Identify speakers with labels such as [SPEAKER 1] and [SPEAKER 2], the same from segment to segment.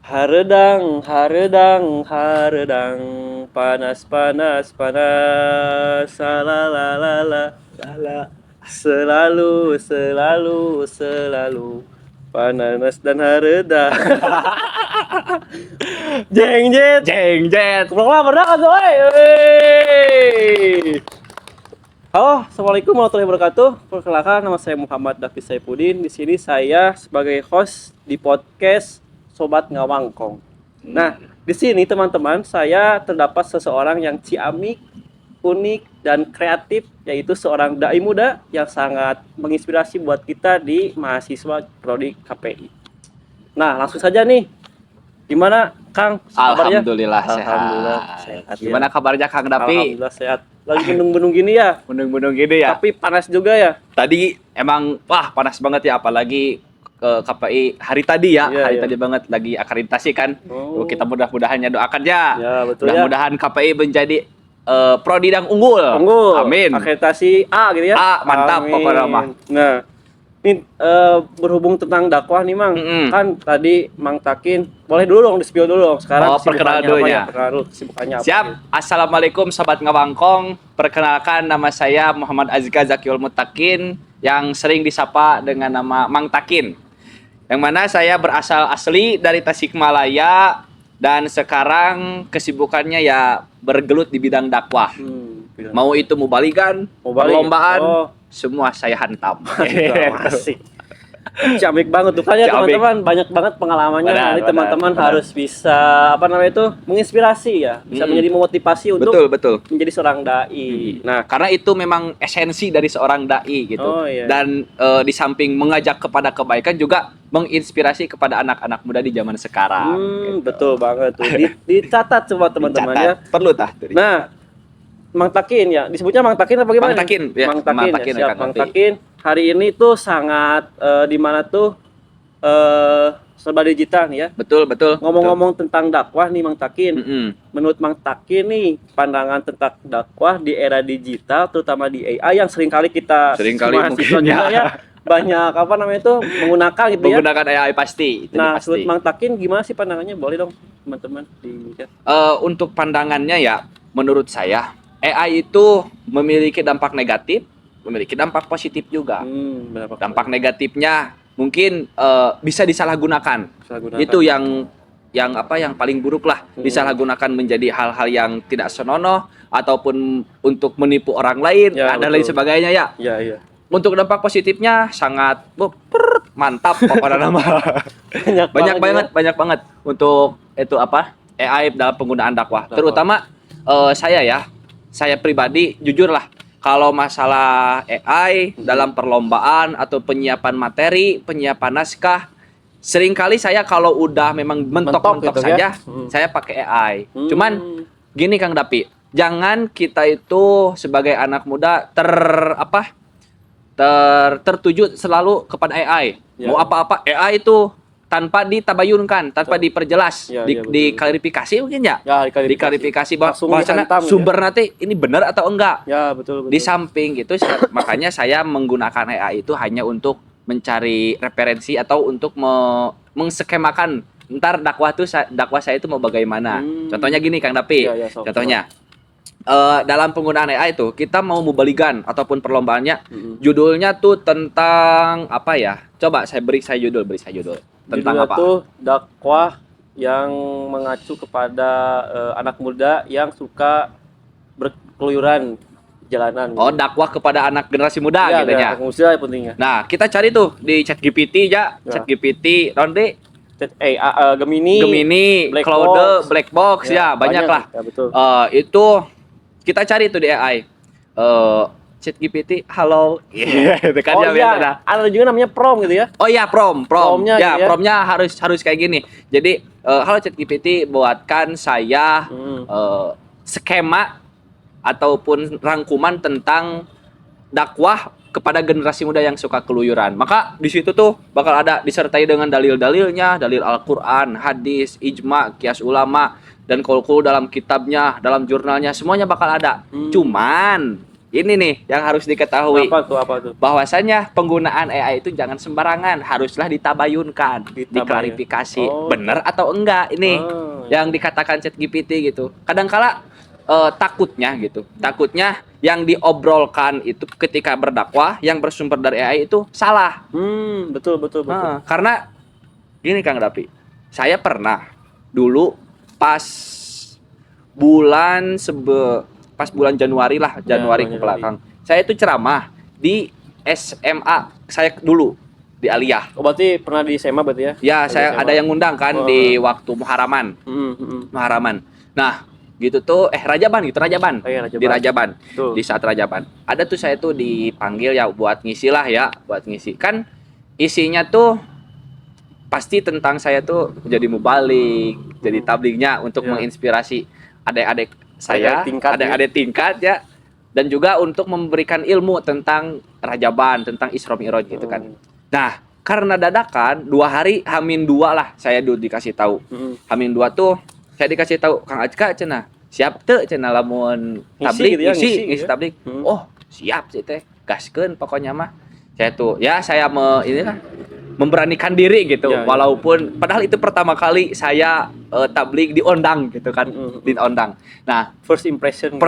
[SPEAKER 1] Haredang, haredang, haredang, panas, panas, panas, salalalala, lala, selalu, selalu, selalu, panas dan haredang. Jeng jet,
[SPEAKER 2] Jeng jet.
[SPEAKER 1] kumpulan berdakan tuh, Halo, assalamualaikum warahmatullahi wabarakatuh. Perkenalkan, nama saya Muhammad Davi Saipudin. Di sini saya sebagai host di podcast Sobat Ngawangkong. Nah, di sini teman-teman, saya terdapat seseorang yang ciamik, unik, dan kreatif, yaitu seorang dai muda yang sangat menginspirasi buat kita di mahasiswa prodi KPI. Nah, langsung saja nih. Gimana, Kang? Kabarnya?
[SPEAKER 2] Alhamdulillah
[SPEAKER 1] Alhamdulillah
[SPEAKER 2] sehat.
[SPEAKER 1] sehat.
[SPEAKER 2] Gimana
[SPEAKER 1] Ya.
[SPEAKER 2] kabarnya Kang Dapi?
[SPEAKER 1] Alhamdulillah sehat. Lagi bendung-bendung gini ya,
[SPEAKER 2] Bendung-bendung gini ya.
[SPEAKER 1] tapi panas juga ya.
[SPEAKER 2] Tadi emang wah panas banget ya, apalagi ke KPI hari tadi ya.
[SPEAKER 1] Iya,
[SPEAKER 2] Hari
[SPEAKER 1] iya.
[SPEAKER 2] tadi banget lagi akreditasi kan.
[SPEAKER 1] Oh.
[SPEAKER 2] Kita mudah-mudahannya doakan ya.
[SPEAKER 1] Ya, betul ya.
[SPEAKER 2] Mudah-mudahan KPI menjadi prodi yang unggul.
[SPEAKER 1] Unggul.
[SPEAKER 2] Amin.
[SPEAKER 1] Akreditasi A gitu ya.
[SPEAKER 2] A, mantap
[SPEAKER 1] Amin.
[SPEAKER 2] pokoknya mah.
[SPEAKER 1] Nah, ini berhubung tentang dakwah nih, Mang.
[SPEAKER 2] Mm-mm.
[SPEAKER 1] Kan tadi Mang Takin, boleh dulu dong di-spill dulu dong. Sekarang
[SPEAKER 2] Oh, perkenalan dulu ya.
[SPEAKER 1] Perkenalan dulu, kesibukannya apa?
[SPEAKER 2] Siap.
[SPEAKER 1] gitu.
[SPEAKER 2] Assalamualaikum Sobat Ngawangkong. Perkenalkan, nama saya Muhammad Azka Zakiul Mutakin, yang sering disapa dengan nama Mang Takin. Yang mana saya berasal asli dari Tasikmalaya dan sekarang kesibukannya ya bergelut di bidang dakwah.
[SPEAKER 1] Bilang.
[SPEAKER 2] Mau itu mubaligan,
[SPEAKER 1] Mubalik.
[SPEAKER 2] perlombaan,
[SPEAKER 1] Oh.
[SPEAKER 2] semua saya hantam.
[SPEAKER 1] Asik. Ciamik banget tuh kan ya
[SPEAKER 2] Ciamik.
[SPEAKER 1] teman-teman, banyak banget pengalamannya.
[SPEAKER 2] Benar,
[SPEAKER 1] Nanti teman-teman
[SPEAKER 2] benar.
[SPEAKER 1] harus bisa apa namanya itu menginspirasi ya, bisa menjadi motivasi untuk
[SPEAKER 2] Betul.
[SPEAKER 1] menjadi seorang dai. Nah,
[SPEAKER 2] Karena itu memang esensi dari seorang dai gitu.
[SPEAKER 1] Oh, iya.
[SPEAKER 2] Dan di samping mengajak kepada kebaikan juga menginspirasi kepada anak-anak muda di zaman sekarang. gitu.
[SPEAKER 1] betul banget tuh. Dicatat semua teman-teman ya.
[SPEAKER 2] Dicatat. Perlu tah.
[SPEAKER 1] Nah, Mang Takin ya, disebutnya Mang Takin apa gimana?
[SPEAKER 2] Mang Takin, ya.
[SPEAKER 1] Mang Takin,
[SPEAKER 2] Mang Takin
[SPEAKER 1] ya,
[SPEAKER 2] ya,
[SPEAKER 1] siap.
[SPEAKER 2] Kang
[SPEAKER 1] Mang
[SPEAKER 2] Dapi.
[SPEAKER 1] Takin hari ini tuh sangat di mana tuh serba digital nih ya.
[SPEAKER 2] Betul.
[SPEAKER 1] Ngomong-ngomong tentang dakwah nih Mang Takin.
[SPEAKER 2] Mm-mm.
[SPEAKER 1] Menurut Mang Takin nih, pandangan tentang dakwah di era digital, terutama di AI yang seringkali kita
[SPEAKER 2] Seringkali
[SPEAKER 1] mahasiswa
[SPEAKER 2] mungkin
[SPEAKER 1] juga ya banyak apa namanya itu menggunakan gitu ya.
[SPEAKER 2] Menggunakan AI pasti. Itu
[SPEAKER 1] Nah,
[SPEAKER 2] pasti.
[SPEAKER 1] menurut Mang Takin gimana sih pandangannya? Boleh dong teman-teman di chat.
[SPEAKER 2] Untuk pandangannya ya, menurut saya AI itu memiliki dampak negatif, memiliki dampak positif juga.
[SPEAKER 1] Berapa
[SPEAKER 2] Dampak negatifnya mungkin bisa disalahgunakan.
[SPEAKER 1] Gunakan.
[SPEAKER 2] Itu yang apa yang paling buruk lah, disalahgunakan menjadi hal-hal yang tidak senonoh ataupun untuk menipu orang lain
[SPEAKER 1] Ya,
[SPEAKER 2] dan lain
[SPEAKER 1] betul.
[SPEAKER 2] sebagainya ya.
[SPEAKER 1] Iya.
[SPEAKER 2] Untuk dampak positifnya sangat mantap pokoknya nama. banyak banget untuk itu apa? AI dalam penggunaan dakwah. Terutama saya pribadi jujur lah, kalau masalah AI dalam perlombaan atau penyiapan materi, penyiapan naskah, seringkali saya kalau udah memang mentok-mentok
[SPEAKER 1] gitu ya.
[SPEAKER 2] saja, saya pakai AI. Cuman gini Kang Dapi, jangan kita itu sebagai anak muda tertuju selalu kepada AI.
[SPEAKER 1] Ya.
[SPEAKER 2] Mau apa-apa AI itu tanpa ditabayunkan, tanpa diperjelas,
[SPEAKER 1] Ya, betul.
[SPEAKER 2] diklarifikasi mungkin ya.
[SPEAKER 1] Ya,
[SPEAKER 2] Diklarifikasi bahwa
[SPEAKER 1] Langsung
[SPEAKER 2] bahwasanya
[SPEAKER 1] dihantam, gitu
[SPEAKER 2] sumber nanti ini benar atau enggak.
[SPEAKER 1] Ya, betul.
[SPEAKER 2] Di samping gitu makanya saya menggunakan AI itu hanya untuk mencari referensi atau untuk mengskemakan ntar dakwah saya itu mau bagaimana. Contohnya gini Kang Dapi.
[SPEAKER 1] Ya, so.
[SPEAKER 2] Contohnya dalam penggunaan AI itu kita mau mubaligan ataupun perlombaannya, judulnya tuh tentang apa ya? Coba beri saya judul. Tentang
[SPEAKER 1] Judulnya
[SPEAKER 2] apa?
[SPEAKER 1] tuh dakwah yang mengacu kepada anak muda yang suka berkeluyuran jalanan.
[SPEAKER 2] Oh, dakwah kepada anak generasi muda
[SPEAKER 1] ya,
[SPEAKER 2] gitu ya.
[SPEAKER 1] anak muda pentingnya.
[SPEAKER 2] Nah, kita cari tuh di ChatGPT ya. ChatGPT, Ronde, Gemini,
[SPEAKER 1] Black
[SPEAKER 2] Claude,
[SPEAKER 1] Box.
[SPEAKER 2] Black Box ya, banyak lah.
[SPEAKER 1] Ya, betul.
[SPEAKER 2] Itu kita cari tuh di AI. ChatGPT, halo. Itu kan ya biasa dah.
[SPEAKER 1] Ada juga namanya prom gitu ya.
[SPEAKER 2] Oh iya, prom.
[SPEAKER 1] Promnya
[SPEAKER 2] Ya,
[SPEAKER 1] gitu ya.
[SPEAKER 2] promnya harus kayak gini. Jadi, halo ChatGPT, buatkan saya skema ataupun rangkuman tentang dakwah kepada generasi muda yang suka keluyuran. Maka di situ tuh bakal ada disertai dengan dalil-dalilnya, dalil Al-Qur'an, hadis, ijma, qiyas ulama, dan qaul dalam kitabnya, dalam jurnalnya, semuanya bakal ada. Cuman ini nih yang harus diketahui.
[SPEAKER 1] Apa tuh?
[SPEAKER 2] Bahwasanya penggunaan AI itu jangan sembarangan, haruslah ditabayunkan, diklarifikasi, benar atau enggak ini yang dikatakan ChatGPT gitu. Kadangkala takutnya gitu. Takutnya yang diobrolkan itu ketika berdakwah yang bersumber dari AI itu salah.
[SPEAKER 1] Betul.
[SPEAKER 2] Karena gini Kang Dapi, saya pernah dulu pas bulan Januari lah, Januari ke belakang. Saya itu ceramah di SMA saya dulu di Aliyah.
[SPEAKER 1] Oh, berarti pernah di SMA berarti ya?
[SPEAKER 2] Ya, saya ada yang ngundang kan di waktu Muharaman. Muharaman. Nah, gitu tuh Rajaban. Di Rajaban. Di saat Rajaban. Ada tuh saya tuh dipanggil ya buat ngisi lah ya, buat ngisi. Kan isinya tuh pasti tentang saya tuh jadi mubalik, jadi tablignya untuk menginspirasi adik-adik saya, adik-adik tingkat ya, dan juga untuk memberikan ilmu tentang Rajaban, tentang Isra Mi'raj gitu kan. Nah, karena dadakan 2 hari H-2 lah saya dulu dikasih tahu. H-2 tuh saya dikasih tahu Kang Ajka cenah. Siap teu cenah lamun tablik ngisi tablik. Oh, siap sih teh. Gaskeun pokoknya mah. Saya memberanikan diri gitu, walaupun padahal itu pertama kali saya tablik diundang gitu kan, diundang. Nah, first impression.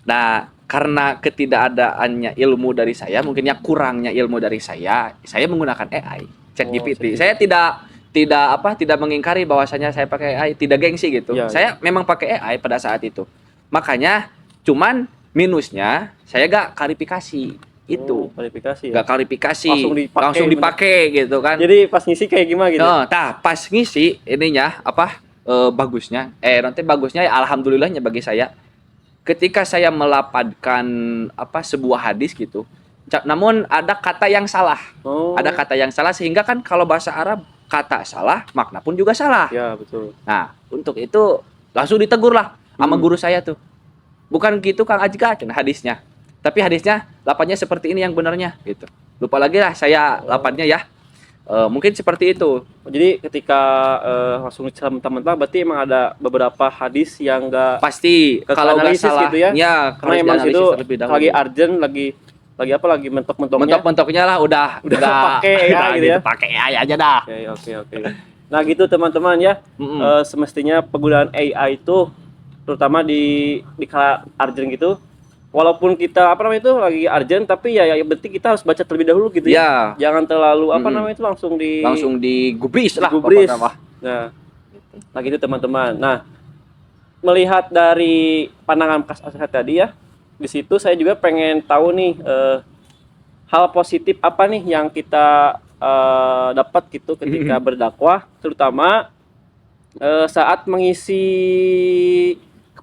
[SPEAKER 2] Nah, karena ketidakadaannya ilmu dari saya, mungkinnya kurangnya ilmu dari saya menggunakan AI, ChatGPT. Saya tidak mengingkari bahwasanya saya pakai AI, tidak gengsi gitu. Saya memang pakai AI pada saat itu. Makanya cuman minusnya saya gak klarifikasi. Itu
[SPEAKER 1] klarifikasi
[SPEAKER 2] nggak klarifikasi langsung dipakai gitu kan.
[SPEAKER 1] Jadi pas ngisi kayak gimana gitu?
[SPEAKER 2] Pas ngisi ininya bagusnya ya alhamdulillahnya bagi saya ketika saya melapadkan sebuah hadis gitu, namun ada kata yang salah. Ada kata yang salah sehingga kan kalau bahasa Arab kata salah makna pun juga salah.
[SPEAKER 1] Ya betul.
[SPEAKER 2] Nah untuk itu langsung ditegur lah sama guru saya tuh, bukan gitu Kang Ajka hadisnya, tapi hadisnya lapannya seperti ini yang benarnya gitu. Lupa lagi lah saya lapannya ya. Mungkin seperti itu.
[SPEAKER 1] Jadi ketika langsung mentah-mentah berarti emang ada beberapa hadis yang enggak
[SPEAKER 2] pasti kalau enggak salah
[SPEAKER 1] gitu ya. Karena emang itu lagi urgent, lagi mentok-mentoknya
[SPEAKER 2] lah udah
[SPEAKER 1] pakai AI gitu ya.
[SPEAKER 2] Pakai AI aja dah.
[SPEAKER 1] Oke. Nah, gitu teman-teman ya. Semestinya penggunaan AI itu terutama di kala urgent gitu. Walaupun kita lagi urgent, tapi ya yang penting kita harus baca terlebih dahulu gitu ya. Jangan terlalu langsung
[SPEAKER 2] digubris lah.
[SPEAKER 1] Nah gitu teman-teman. Nah, melihat dari pandangan Kas Asad tadi ya, di situ saya juga pengen tahu nih hal positif apa nih yang kita dapat gitu ketika berdakwah, terutama saat mengisi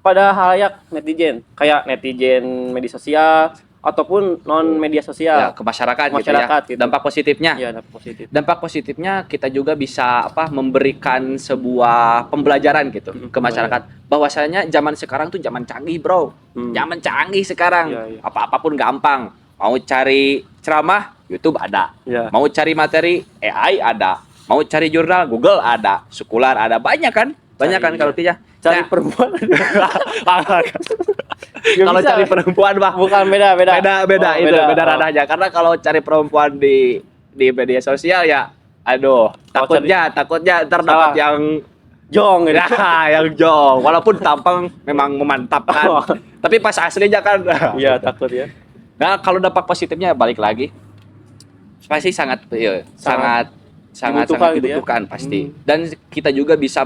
[SPEAKER 1] pada halayak netizen, kayak netizen media sosial ataupun non media sosial,
[SPEAKER 2] ke masyarakat
[SPEAKER 1] gitu.
[SPEAKER 2] Dampak positifnya. Dampak positifnya kita juga bisa memberikan sebuah pembelajaran gitu ke masyarakat. Bahwasanya zaman sekarang tuh zaman canggih, Bro. Zaman canggih sekarang. Apa-apapun gampang. Mau cari ceramah, YouTube ada. Mau cari materi, AI ada. Mau cari jurnal, Google ada. Sekular ada. Banyak kan kalau tidak.
[SPEAKER 1] Cari perempuan.
[SPEAKER 2] Kalau cari perempuan
[SPEAKER 1] bukan beda
[SPEAKER 2] itu beda radahnya. Karena kalau cari perempuan di media sosial ya takutnya terdapat yang
[SPEAKER 1] jong gitu.
[SPEAKER 2] Yang jong walaupun tampang memang memantapkan. Tapi pas aslinya kan
[SPEAKER 1] takut ya.
[SPEAKER 2] Nah, kalau dampak positifnya balik lagi pasti sangat dibutuhkan pasti. Dan kita juga bisa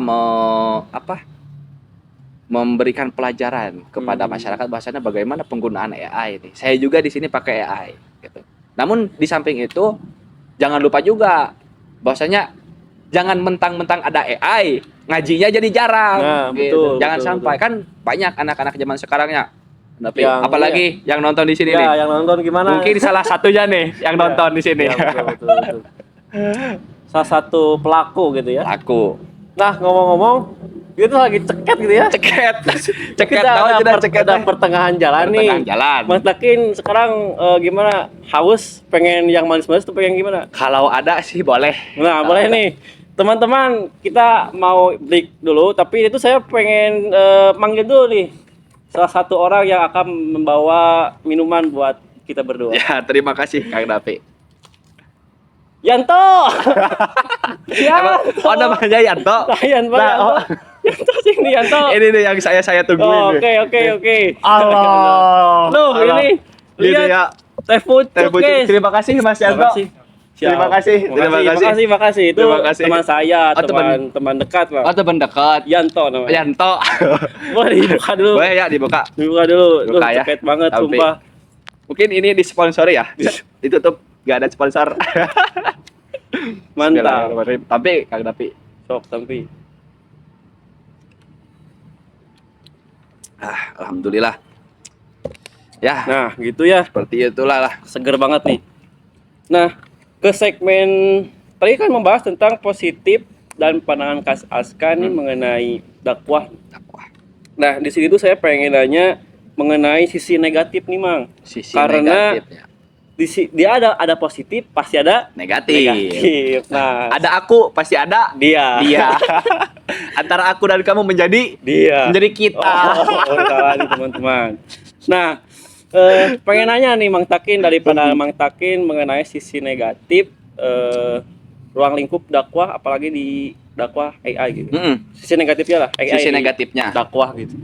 [SPEAKER 2] memberikan pelajaran kepada masyarakat bahwasanya bagaimana penggunaan AI ini. Saya juga di sini pakai AI gitu. Namun di samping itu jangan lupa juga bahwasanya jangan mentang-mentang ada AI, ngajinya jadi jarang. Gitu. Jangan sampai kan banyak anak-anak zaman sekarangnya. Tapi apalagi yang nonton di sini nih.
[SPEAKER 1] Yang nonton gimana?
[SPEAKER 2] Mungkin salah satunya nih yang nonton di sini.
[SPEAKER 1] Betul. Salah satu pelaku gitu ya.
[SPEAKER 2] Pelaku.
[SPEAKER 1] Nah, ngomong-ngomong itu lagi ceket gitu ya.
[SPEAKER 2] Ceket
[SPEAKER 1] Ada pertengahan jalan nih. Mas Dakin sekarang gimana? Haus? Pengen yang manis-manis tuh pengen gimana?
[SPEAKER 2] Kalau ada sih boleh.
[SPEAKER 1] Nah, boleh nih. Teman-teman, kita mau break dulu, tapi itu saya pengen manggil dulu nih salah satu orang yang akan membawa minuman buat kita berdua.
[SPEAKER 2] Ya, terima kasih Kang Dapi.
[SPEAKER 1] Yanto.
[SPEAKER 2] Oh, namanya Yanto.
[SPEAKER 1] Yanto.
[SPEAKER 2] Nah, oh.
[SPEAKER 1] Yanto sini Yanto.
[SPEAKER 2] Ini nih yang saya tungguin.
[SPEAKER 1] Oke.
[SPEAKER 2] Allah.
[SPEAKER 1] Loh, ini
[SPEAKER 2] Ini
[SPEAKER 1] lihat
[SPEAKER 2] ya.
[SPEAKER 1] Teh Pucuk, guys.
[SPEAKER 2] Terima kasih Mas Yanto. Terima kasih.
[SPEAKER 1] Itu
[SPEAKER 2] Terima kasih.
[SPEAKER 1] teman saya,
[SPEAKER 2] Oh,
[SPEAKER 1] teman dekat, Bang.
[SPEAKER 2] Oh, teman dekat.
[SPEAKER 1] Yanto namanya.
[SPEAKER 2] Yanto.
[SPEAKER 1] Boleh dibuka dulu.
[SPEAKER 2] Boleh ya dibuka.
[SPEAKER 1] Dibuka dulu.
[SPEAKER 2] Buka ya.
[SPEAKER 1] Cepet banget,
[SPEAKER 2] Tapi-
[SPEAKER 1] sumpah.
[SPEAKER 2] Mungkin ini disponsori ya. Ditutup, gak ada sponsor.
[SPEAKER 1] Mantap.
[SPEAKER 2] Tapi Kang Dapi.
[SPEAKER 1] Sok, tapi.
[SPEAKER 2] Alhamdulillah. Ya,
[SPEAKER 1] Nah, gitu ya.
[SPEAKER 2] seperti itulah lah.
[SPEAKER 1] Seger banget nih. Nah, ke segmen tadi kan membahas tentang positif dan pandangan Kas Aska nih mengenai dakwah. Nah, di sini tuh saya pengen nanya mengenai sisi negatif nih, Mang.
[SPEAKER 2] Sisi
[SPEAKER 1] Karena
[SPEAKER 2] negatifnya.
[SPEAKER 1] Dia ada positif, pasti ada
[SPEAKER 2] Negatif.
[SPEAKER 1] negatif. Nah,
[SPEAKER 2] Ada aku, pasti ada
[SPEAKER 1] dia.
[SPEAKER 2] Antara aku dan kamu menjadi kita.
[SPEAKER 1] Kawan teman-teman. Nah, pengen nanya nih Mang Takin dari pandangan Mang Takin mengenai sisi negatif ruang lingkup dakwah, apalagi di dakwah AI gitu. Sisi negatifnya lah, AI
[SPEAKER 2] Sisi
[SPEAKER 1] di
[SPEAKER 2] negatifnya.
[SPEAKER 1] dakwah gitu.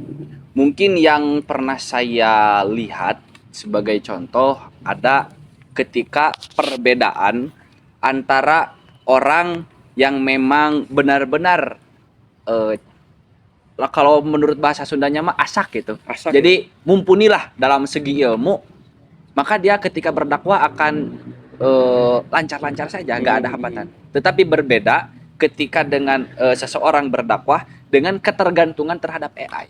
[SPEAKER 2] Mungkin yang pernah saya lihat sebagai contoh ada ketika perbedaan antara orang yang memang benar-benar kalau menurut bahasa Sundanya mah asak gitu.
[SPEAKER 1] Asak.
[SPEAKER 2] Jadi mumpunilah dalam segi ilmu, maka dia ketika berdakwah akan lancar-lancar saja, nggak ada hambatan. Tetapi berbeda ketika dengan seseorang berdakwah dengan ketergantungan terhadap AI.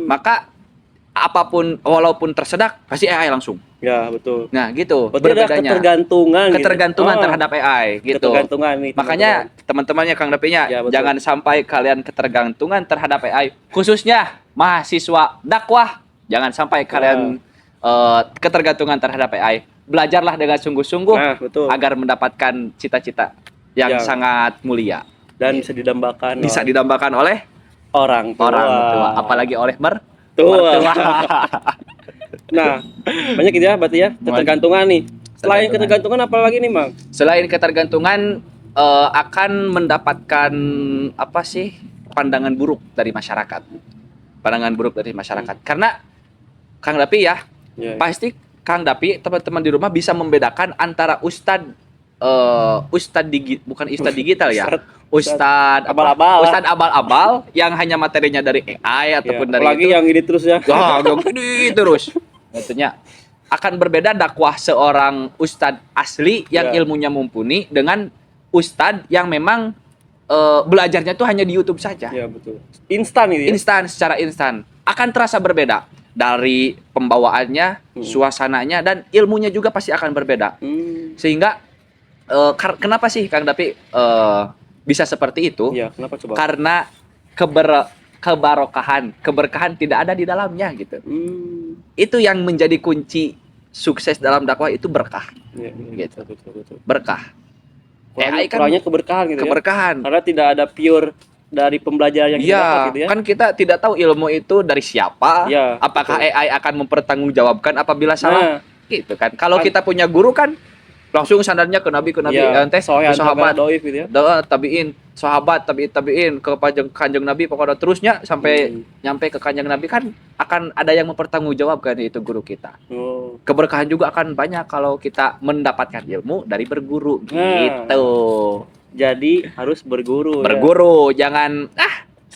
[SPEAKER 2] Maka apapun walaupun tersedak pasti AI langsung.
[SPEAKER 1] Ya, betul.
[SPEAKER 2] Nah, gitu.
[SPEAKER 1] Berarti ada
[SPEAKER 2] Berbedanya.
[SPEAKER 1] ketergantungan gitu.
[SPEAKER 2] Terhadap AI gitu.
[SPEAKER 1] Ketergantungan nih.
[SPEAKER 2] Makanya teman-temannya Kang Dapinya,
[SPEAKER 1] Ya, betul.
[SPEAKER 2] jangan sampai kalian ketergantungan terhadap AI, khususnya mahasiswa dakwah. Jangan sampai kalian ketergantungan terhadap AI. Belajarlah dengan sungguh-sungguh
[SPEAKER 1] Nah, betul.
[SPEAKER 2] agar mendapatkan cita-cita yang
[SPEAKER 1] Yang
[SPEAKER 2] sangat mulia.
[SPEAKER 1] Dan bisa didambakan
[SPEAKER 2] Bisa
[SPEAKER 1] oleh
[SPEAKER 2] didambakan oleh
[SPEAKER 1] orang tua.
[SPEAKER 2] apalagi oleh
[SPEAKER 1] Tua.
[SPEAKER 2] mertua.
[SPEAKER 1] Nah, banyak gitu ya berarti ya ketergantungan nih. Selain
[SPEAKER 2] Ketergantungan.
[SPEAKER 1] ketergantungan apa lagi nih, Mang?
[SPEAKER 2] Selain ketergantungan akan mendapatkan apa sih pandangan buruk dari masyarakat. Pandangan buruk dari masyarakat. Karena Kang Dapi ya,
[SPEAKER 1] Ya.
[SPEAKER 2] pasti Kang Dapi teman-teman di rumah bisa membedakan antara bukan ustad digital ya. Ustad
[SPEAKER 1] Abal-abal.
[SPEAKER 2] Ustad abal-abal yang hanya materinya dari AI ataupun
[SPEAKER 1] Ya,
[SPEAKER 2] dari
[SPEAKER 1] apalagi
[SPEAKER 2] itu.
[SPEAKER 1] yang ini terus ya.
[SPEAKER 2] Gini terus. Tentunya akan berbeda dakwah seorang ustadz asli yang
[SPEAKER 1] Ya.
[SPEAKER 2] ilmunya mumpuni dengan ustadz yang memang belajarnya tuh hanya di YouTube saja.
[SPEAKER 1] Ya, betul. Instan ini ya.
[SPEAKER 2] Secara instan akan terasa berbeda dari pembawaannya, suasananya dan ilmunya juga pasti akan berbeda. Sehingga kenapa sih Kang Dapi bisa seperti itu?
[SPEAKER 1] Ya, kenapa coba?
[SPEAKER 2] Karena keberkahan tidak ada di dalamnya gitu. Itu yang menjadi kunci sukses dalam dakwah itu berkah.
[SPEAKER 1] Ya,
[SPEAKER 2] Gitu.
[SPEAKER 1] betul.
[SPEAKER 2] Berkah. AI kan
[SPEAKER 1] Kurangnya keberkahan gitu ya.
[SPEAKER 2] keberkahan.
[SPEAKER 1] Karena tidak ada pure dari pembelajaran yang kita dapat
[SPEAKER 2] Iya,
[SPEAKER 1] gitu ya.
[SPEAKER 2] kan kita tidak tahu ilmu itu dari siapa.
[SPEAKER 1] Iya,
[SPEAKER 2] Apakah
[SPEAKER 1] betul.
[SPEAKER 2] AI akan mempertanggungjawabkan apabila salah?
[SPEAKER 1] Nah,
[SPEAKER 2] Gitu kan. Kalau kita punya guru kan langsung sandarnya ke nabi
[SPEAKER 1] ya,
[SPEAKER 2] ente
[SPEAKER 1] soalnya
[SPEAKER 2] sahabat
[SPEAKER 1] doif gitu ya.
[SPEAKER 2] tabiin sahabat tabiin ke kanjeng nabi pokoknya terusnya sampai nyampe ke kanjeng nabi kan akan ada yang mempertanggungjawabkan itu guru kita.
[SPEAKER 1] Oh.
[SPEAKER 2] Keberkahan juga akan banyak kalau kita mendapatkan ilmu dari berguru gitu.
[SPEAKER 1] Jadi harus berguru.
[SPEAKER 2] Berguru jangan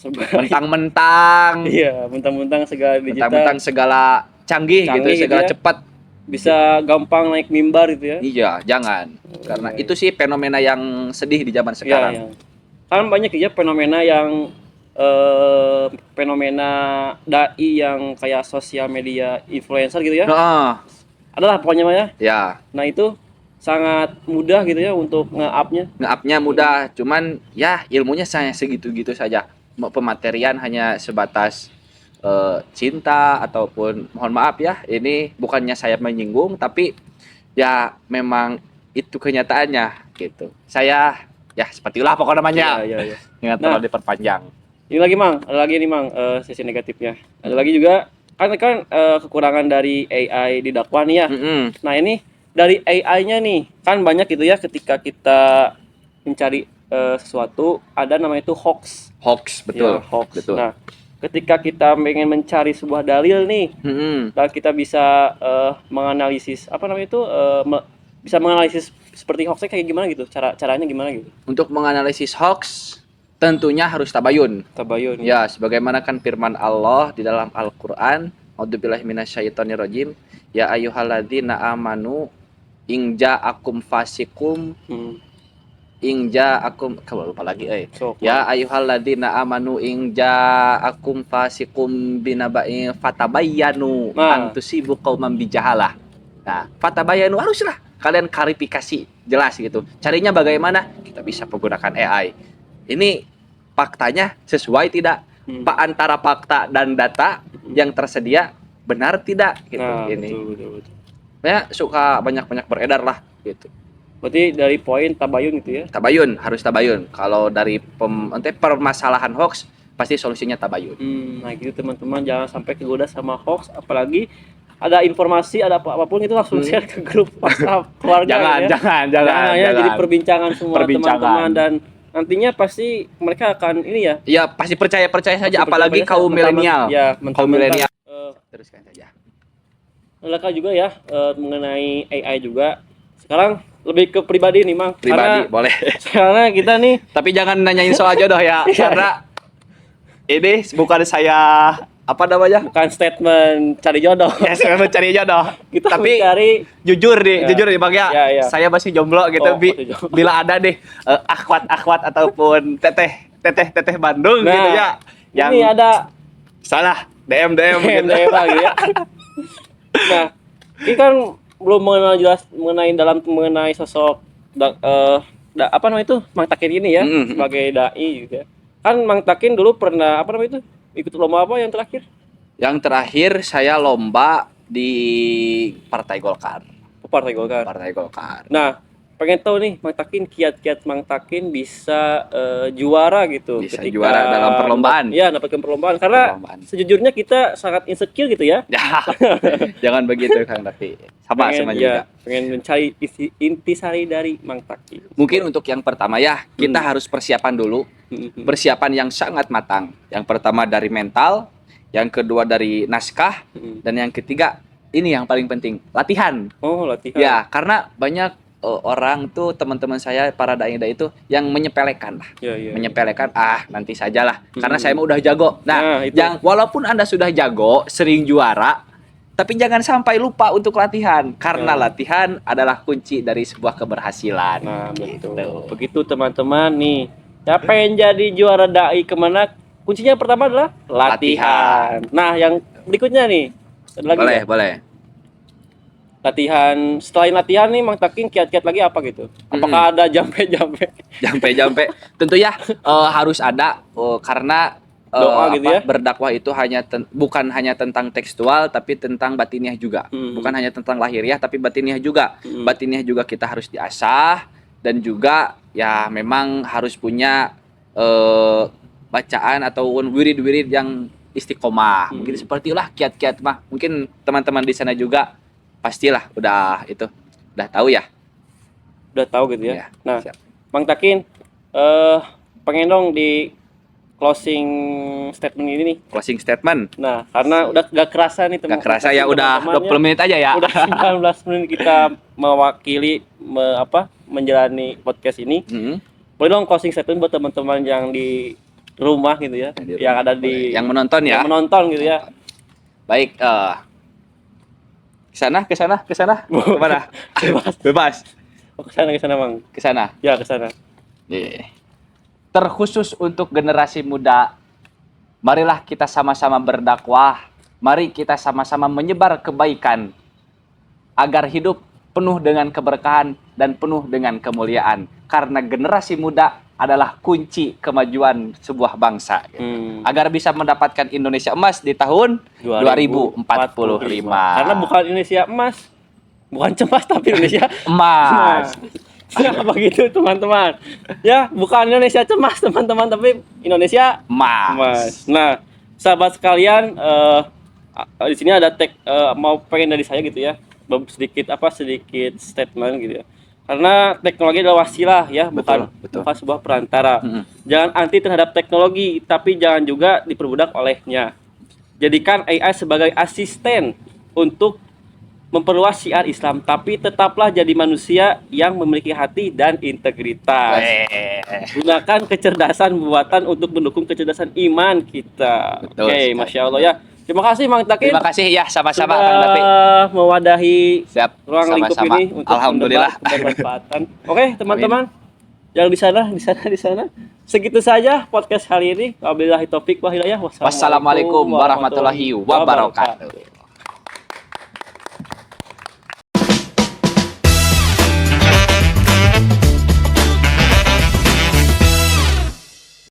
[SPEAKER 2] mentang-mentang
[SPEAKER 1] Iya, mentang-mentang segala digital
[SPEAKER 2] mentang-mentang segala canggih gitu
[SPEAKER 1] Canggih gitu
[SPEAKER 2] segala
[SPEAKER 1] ya.
[SPEAKER 2] cepat.
[SPEAKER 1] bisa gampang naik mimbar gitu ya.
[SPEAKER 2] Iya, jangan. Karena
[SPEAKER 1] iya.
[SPEAKER 2] itu sih fenomena yang sedih di zaman
[SPEAKER 1] Iya,
[SPEAKER 2] sekarang.
[SPEAKER 1] iya. Kan banyak ya fenomena yang fenomena dai yang kayak sosial media influencer gitu ya.
[SPEAKER 2] Nah,
[SPEAKER 1] Adalah pokoknya mah ya.
[SPEAKER 2] ya,
[SPEAKER 1] Nah, itu sangat mudah gitu ya untuk nge-up-nya.
[SPEAKER 2] nge-up-nya mudah, cuman ya ilmunya saya segitu-gitu saja. Pematerian hanya sebatas cinta ataupun mohon maaf ya, ini bukannya saya menyinggung tapi ya memang itu kenyataannya gitu. Saya ya seperti itulah pokoknya namanya.
[SPEAKER 1] Iya, iya.
[SPEAKER 2] Jangan terlalu diperpanjang.
[SPEAKER 1] Ini lagi Mang, ada lagi nih Mang sisi negatifnya. Ada lagi juga kekurangan dari AI di dakwah nih ya.
[SPEAKER 2] Mm-mm.
[SPEAKER 1] Nah, ini dari AI-nya nih, kan banyak gitu ya ketika kita mencari sesuatu ada namanya itu hoax.
[SPEAKER 2] Hoax,
[SPEAKER 1] Ya,
[SPEAKER 2] betul.
[SPEAKER 1] hoax.
[SPEAKER 2] Betul.
[SPEAKER 1] Nah, ketika kita pengen mencari sebuah dalil nih
[SPEAKER 2] Mm-mm.
[SPEAKER 1] dan kita bisa menganalisis apa namanya itu bisa menganalisis seperti hoaxnya kayak gimana gitu. Caranya gimana gitu.
[SPEAKER 2] Untuk menganalisis hoax, tentunya harus tabayun.
[SPEAKER 1] Tabayun.
[SPEAKER 2] Ya, sebagaimana kan firman Allah di dalam Al-Qur'an, A'udzubillahi minasyaitonirrajim, ya ayyuhalladzina amanu in ja'akum fasikum
[SPEAKER 1] Hmm.
[SPEAKER 2] kalau lupa lagi
[SPEAKER 1] So,
[SPEAKER 2] ya ayyuhalladzina amanu in ja'akum fasikum binaba'in fatabayyanu an tusibu qauman bijahalah. Nah, fatabayyanu haruslah kalian klarifikasi jelas gitu. Carinya bagaimana? Kita bisa menggunakan AI. Ini faktanya sesuai tidak? Pak antara fakta dan data yang tersedia benar tidak gitu.
[SPEAKER 1] Nah,
[SPEAKER 2] ini.
[SPEAKER 1] betul.
[SPEAKER 2] Ya, suka banyak beredar lah gitu.
[SPEAKER 1] Berarti dari poin tabayun gitu ya.
[SPEAKER 2] Tabayun, harus tabayun. Kalau dari permasalahan hoax, pasti solusinya tabayun.
[SPEAKER 1] Nah gitu teman-teman, jangan sampai kegoda sama hoax, apalagi ada informasi, ada apapun itu langsung share ke grup WhatsApp keluarga.
[SPEAKER 2] Jangan
[SPEAKER 1] ya, jadi perbincangan semua
[SPEAKER 2] Perbincangan.
[SPEAKER 1] teman-teman, dan nantinya pasti mereka akan ini ya.
[SPEAKER 2] Ya, pasti percaya saja,
[SPEAKER 1] Pasti
[SPEAKER 2] apalagi
[SPEAKER 1] percaya
[SPEAKER 2] kaum milenial.
[SPEAKER 1] Ya,
[SPEAKER 2] Kaum milenial.
[SPEAKER 1] Teruskan
[SPEAKER 2] saja.
[SPEAKER 1] Mereka juga ya mengenai AI juga. Sekarang lebih ke pribadi nih, Mang.
[SPEAKER 2] Pribadi, boleh.
[SPEAKER 1] Karena kita nih,
[SPEAKER 2] Tapi jangan nanyain soal jodoh ya, karena ini bukan saya apa namanya?
[SPEAKER 1] bukan statement cari jodoh.
[SPEAKER 2] Ya, saya mencari jodoh.
[SPEAKER 1] Kita
[SPEAKER 2] Tapi
[SPEAKER 1] mencari
[SPEAKER 2] jujur nih Bang ya.
[SPEAKER 1] Ya.
[SPEAKER 2] Saya masih jomblo gitu.
[SPEAKER 1] Masih jomblo.
[SPEAKER 2] Bila ada nih akhwat ataupun teteh Bandung gitu ya. Yang
[SPEAKER 1] ini ada
[SPEAKER 2] salah DM gitu.
[SPEAKER 1] DM lagi ya. Nah, ini kan belum jelas mengenai sosok apa namanya itu Mang Takin ini ya, sebagai dai gitu ya. Kan Mang Takin dulu pernah apa namanya itu ikut lomba apa yang terakhir?
[SPEAKER 2] Yang terakhir saya lomba di Partai Golkar.
[SPEAKER 1] Partai Golkar. Nah, pengen tahu nih Mang Takin, kiat-kiat Mang Takin bisa juara gitu.
[SPEAKER 2] Bisa juara dalam perlombaan.
[SPEAKER 1] Dapatkan perlombaan. Karena sejujurnya kita sangat insecure gitu ya.
[SPEAKER 2] Jangan begitu Kang Davi. Sama juga.
[SPEAKER 1] Pengen mencari intisari dari Mang Takin.
[SPEAKER 2] Mungkin untuk yang pertama ya, kita harus persiapan dulu. Persiapan yang sangat matang. Yang pertama dari mental, yang kedua dari naskah, dan yang ketiga ini yang paling penting, latihan.
[SPEAKER 1] Oh, latihan.
[SPEAKER 2] Ya, karena banyak orang tuh teman-teman saya para dai-dai itu yang menyepelekan lah. Menyepelekan nanti sajalah karena saya mah udah jago. Nah, walaupun Anda sudah jago, sering juara, tapi jangan sampai lupa untuk latihan karena latihan adalah kunci dari sebuah keberhasilan.
[SPEAKER 1] Nah, betul. Begitu teman-teman nih. Ya pengen jadi juara dai kemana? Kuncinya pertama adalah latihan. Nah, yang berikutnya nih.
[SPEAKER 2] Boleh.
[SPEAKER 1] Latihan, selain latihan nih Mang Takin kiat-kiat lagi apa gitu? Apakah ada jampe?
[SPEAKER 2] Tentu ya harus ada karena
[SPEAKER 1] doa gitu ya.
[SPEAKER 2] Berdakwah itu bukan hanya tentang tekstual tapi tentang batiniah juga. Bukan hanya tentang lahiriah tapi batiniah juga. Batiniah juga kita harus diasah dan juga ya memang harus punya bacaan ataupun wirid-wirid yang istiqomah. Mungkin seperti itulah kiat-kiat mah. Mungkin teman-teman di sana juga pastilah udah tahu ya.
[SPEAKER 1] Udah tahu gitu ya. Nah,
[SPEAKER 2] siap.
[SPEAKER 1] Mang Takin pengen dong di closing statement ini nih.
[SPEAKER 2] Closing statement.
[SPEAKER 1] Nah, karena udah gak kerasa nih
[SPEAKER 2] teman-teman. Gak kerasa ya, udah 20 menit aja ya.
[SPEAKER 1] Udah 19 menit kita mewakili menjalani podcast ini. Boleh dong closing statement buat teman-teman yang di rumah gitu ya. Yang ada di
[SPEAKER 2] yang menonton ya.
[SPEAKER 1] Yang menonton gitu ya.
[SPEAKER 2] Baik, ke sana. Kemana? Bebas.
[SPEAKER 1] Oh, ke sana, Bang.
[SPEAKER 2] Ke sana.
[SPEAKER 1] Ya, ke sana.
[SPEAKER 2] Terkhusus untuk generasi muda, marilah kita sama-sama berdakwah. Mari kita sama-sama menyebar kebaikan agar hidup penuh dengan keberkahan dan penuh dengan kemuliaan. Karena generasi muda adalah kunci kemajuan sebuah bangsa. Agar bisa mendapatkan Indonesia emas di tahun 2045.
[SPEAKER 1] Karena bukan Indonesia emas, bukan cemas tapi Indonesia
[SPEAKER 2] emas.
[SPEAKER 1] Kenapa begitu teman-teman? Ya, bukan Indonesia cemas teman-teman, tapi Indonesia
[SPEAKER 2] emas.
[SPEAKER 1] Nah, sahabat sekalian, Di sini ada mau pengen dari saya gitu ya, sedikit statement gitu ya. Karena teknologi adalah wasilah ya, bukan sebuah perantara. Jangan anti terhadap teknologi, tapi jangan juga diperbudak olehnya. Jadikan AI sebagai asisten untuk memperluas syiar Islam, tapi tetaplah jadi manusia yang memiliki hati dan integritas. Gunakan kecerdasan buatan untuk mendukung kecerdasan iman kita. Oke, Masya Allah ya. Terima kasih Mang Takin.
[SPEAKER 2] Terima kasih ya, sama-sama
[SPEAKER 1] Kang Dapi. Mewadahi ruang lingkup ini untuk
[SPEAKER 2] alhamdulillah
[SPEAKER 1] bermanfaatan. Oke, teman-teman. Yang di sana. Segitu saja podcast kali ini. Wabillahi taufik wa hidayah.
[SPEAKER 2] Wassalamualaikum warahmatullahi wabarakatuh.